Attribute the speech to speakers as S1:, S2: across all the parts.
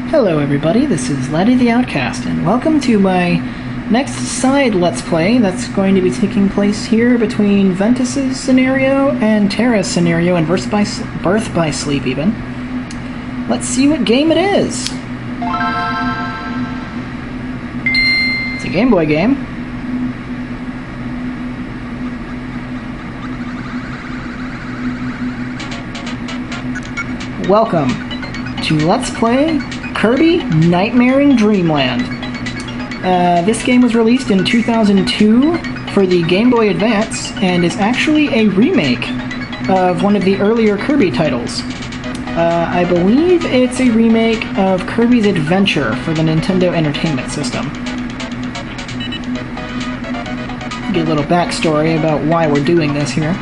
S1: Hello everybody, this is Laddie the Outcast, and welcome to my next side Let's Play that's going to be taking place here between Ventus's scenario and Terra's scenario and Birth by Sleep even. Let's see what game it is. It's a Game Boy game. Welcome to Let's Play Kirby Nightmare in Dreamland. This game was released in 2002 for the Game Boy Advance and is actually a remake of one of the earlier Kirby titles. I believe it's a remake of Kirby's Adventure for the Nintendo Entertainment System. Get a little backstory about why we're doing this here.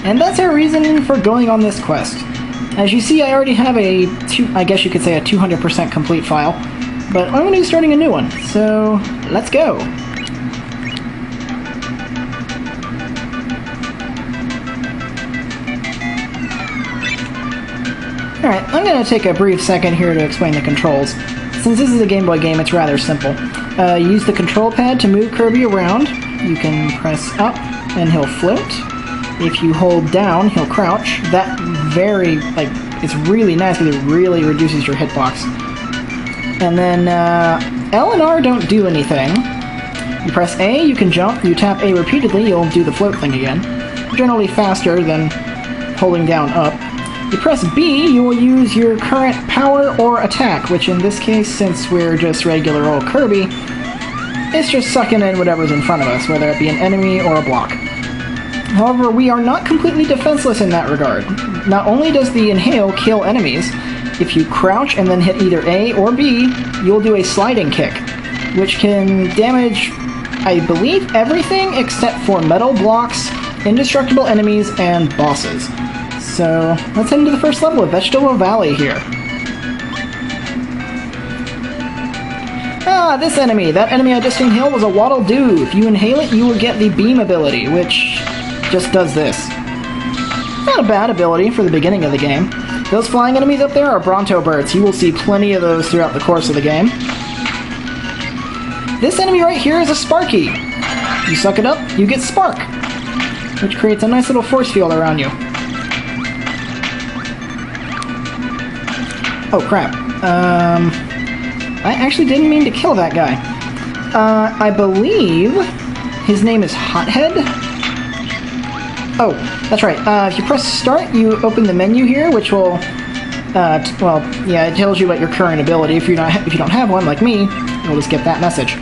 S1: And that's our reason for going on this quest. As you see, I already have I guess you could say a 200% complete file, but I'm going to be starting a new one, so let's go! Alright, I'm going to take a brief second here to explain the controls. Since this is a Game Boy game, it's rather simple. Use the control pad to move Kirby around. You can press up and he'll float. If you hold down, he'll crouch. That it's really nice because it really reduces your hitbox. And then L and R don't do anything. You press A, you can jump. You tap A repeatedly, you'll do the float thing again. Generally faster than holding down up. You press B, you will use your current power or attack, which in this case, since we're just regular old Kirby, it's just sucking in whatever's in front of us, whether it be an enemy or a block. However, we are not completely defenseless in that regard. Not only does the inhale kill enemies, if you crouch and then hit either A or B, you'll do a sliding kick, which can damage, I believe, everything except for metal blocks, indestructible enemies, and bosses. So, let's head into the first level of Vegetable Valley here. Ah, this enemy! That enemy I just inhaled was a Waddle Doo. If you inhale it, you will get the beam ability, which just does this. Not a bad ability for the beginning of the game. Those flying enemies up there are Bronto birds. You will see plenty of those throughout the course of the game. This enemy right here is a Sparky. You suck it up, you get Spark, which creates a nice little force field around you. Oh crap. I actually didn't mean to kill that guy. I believe his name is Hothead? Oh, that's right. If you press start, you open the menu here, which will, it tells you about your current ability. If you don't have one, like me, you'll just get that message.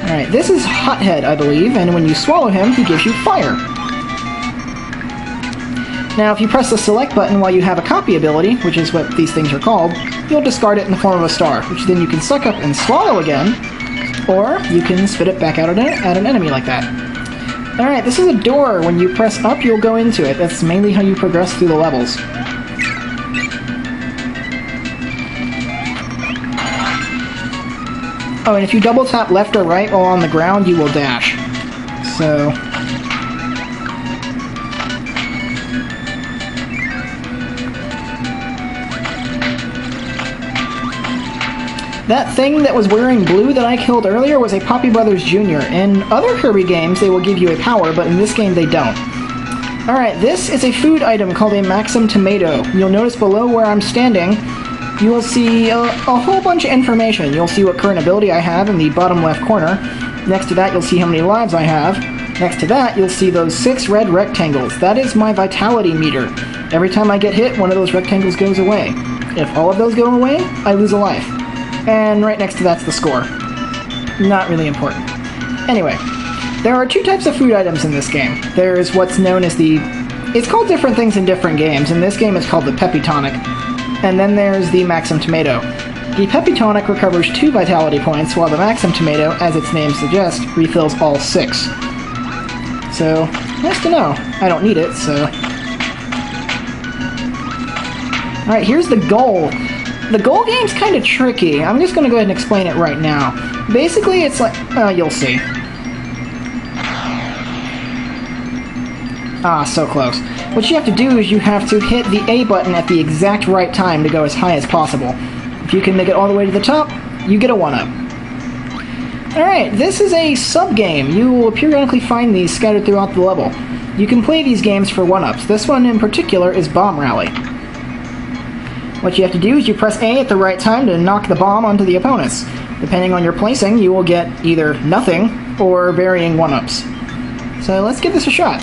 S1: Alright, this is Hothead, I believe, and when you swallow him, he gives you fire. Now, if you press the select button while you have a copy ability, which is what these things are called, you'll discard it in the form of a star, which then you can suck up and swallow again, or you can spit it back out at an enemy like that. Alright, this is a door. When you press up, you'll go into it. That's mainly how you progress through the levels. Oh, and if you double tap left or right while on the ground, you will dash. So that thing that was wearing blue that I killed earlier was a Poppy Brothers Jr. In other Kirby games, they will give you a power, but in this game, they don't. Alright, this is a food item called a Maxim Tomato. You'll notice below where I'm standing, you will see a whole bunch of information. You'll see what current ability I have in the bottom left corner. Next to that, you'll see how many lives I have. Next to that, you'll see those 6 red rectangles. That is my vitality meter. Every time I get hit, one of those rectangles goes away. If all of those go away, I lose a life. And right next to that's the score. Not really important. Anyway, there are 2 types of food items in this game. There's what's known as the It's called different things in different games. In this game, it's called the Peppy Tonic. And then there's the Maxim Tomato. The Peppy Tonic recovers 2 vitality points, while the Maxim Tomato, as its name suggests, refills all 6. So, nice to know. I don't need it, so... Alright, here's the goal. The goal game's kind of tricky. I'm just going to go ahead and explain it right now. Basically, it's like... you'll see. Ah, so close. What you have to do is you have to hit the A button at the exact right time to go as high as possible. If you can make it all the way to the top, you get a 1-up. Alright, this is a sub-game. You will periodically find these scattered throughout the level. You can play these games for 1-ups. This one in particular is Bomb Rally. What you have to do is you press A at the right time to knock the bomb onto the opponents. Depending on your placing, you will get either nothing or varying 1-ups. So let's give this a shot.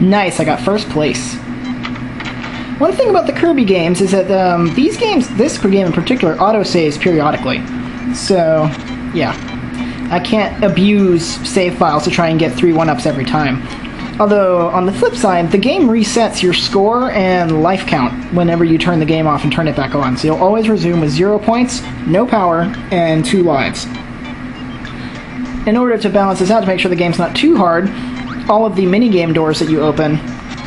S1: Nice, I got first place. One thing about the Kirby games is that these games, this game in particular, auto-saves periodically. So, yeah. I can't abuse save files to try and get 3 1-ups every time. Although, on the flip side, the game resets your score and life count whenever you turn the game off and turn it back on. So you'll always resume with 0 points, no power, and 2 lives. In order to balance this out to make sure the game's not too hard, all of the minigame doors that you open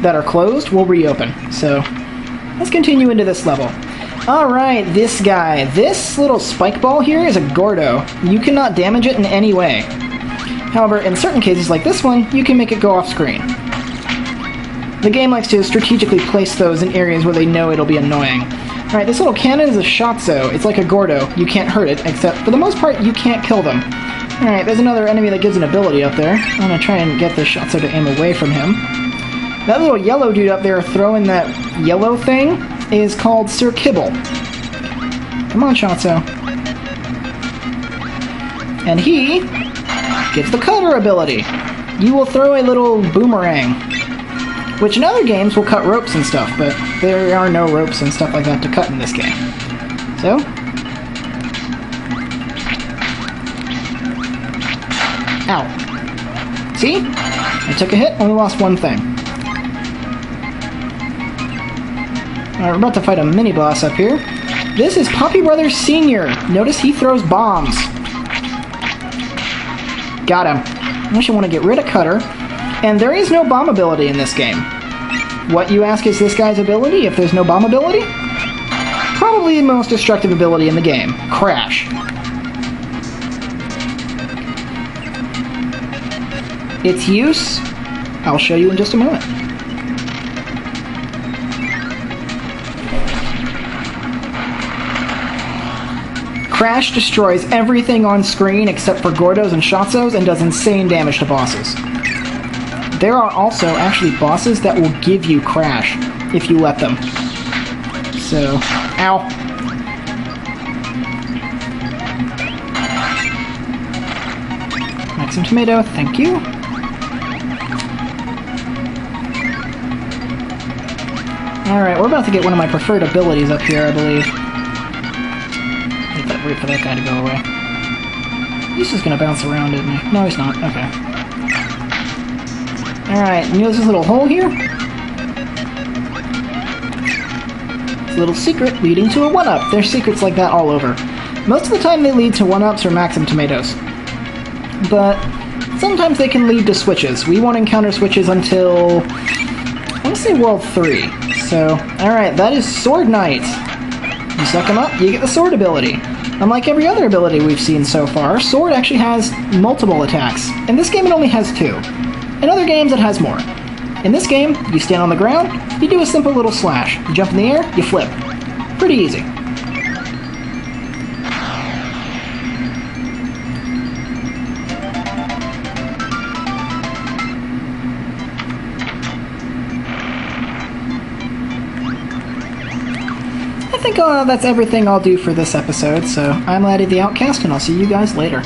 S1: that are closed will reopen. So, let's continue into this level. Alright, this guy. This little spike ball here is a Gordo. You cannot damage it in any way. However, in certain cases like this one, you can make it go off screen. The game likes to strategically place those in areas where they know it'll be annoying. Alright, this little cannon is a Shotzo. It's like a Gordo. You can't hurt it, except for the most part, you can't kill them. Alright, there's another enemy that gives an ability up there. I'm gonna try and get the Shotzo to aim away from him. That little yellow dude up there throwing that yellow thing is called Sir Kibble. Come on, Shotzo. And he gets the cutter ability. You will throw a little boomerang, which in other games will cut ropes and stuff, but there are no ropes and stuff like that to cut in this game. So, ow. See? I took a hit, only lost one thing. Alright, we're about to fight a mini-boss up here. This is Poppy Brothers Sr. Notice he throws bombs. Got him. I actually want to get rid of Cutter. And there is no bomb ability in this game. What, you ask, is this guy's ability if there's no bomb ability? Probably the most destructive ability in the game. Crash. Its use, I'll show you in just a moment. Crash destroys everything on screen except for Gordos and Shotzos and does insane damage to bosses. There are also actually bosses that will give you Crash if you let them. So, ow. Maxim Tomato, thank you. Alright, we're about to get one of my preferred abilities up here, I believe. Wait for that guy to go away. He's just gonna bounce around, isn't he? No, he's not. Okay. Alright, you know this little hole here? It's a little secret leading to a 1-up. There's secrets like that all over. Most of the time they lead to 1-ups or Maxim Tomatoes. But sometimes they can lead to switches. We won't encounter switches until, I want to say World 3. So, alright, that is Sword Knight. You suck him up, you get the sword ability. Unlike every other ability we've seen so far, sword actually has multiple attacks. In this game it only has 2. In other games it has more. In this game, you stand on the ground, you do a simple little slash. You jump in the air, you flip. Pretty easy. I think that's everything I'll do for this episode, so I'm Laddie the Outcast, and I'll see you guys later.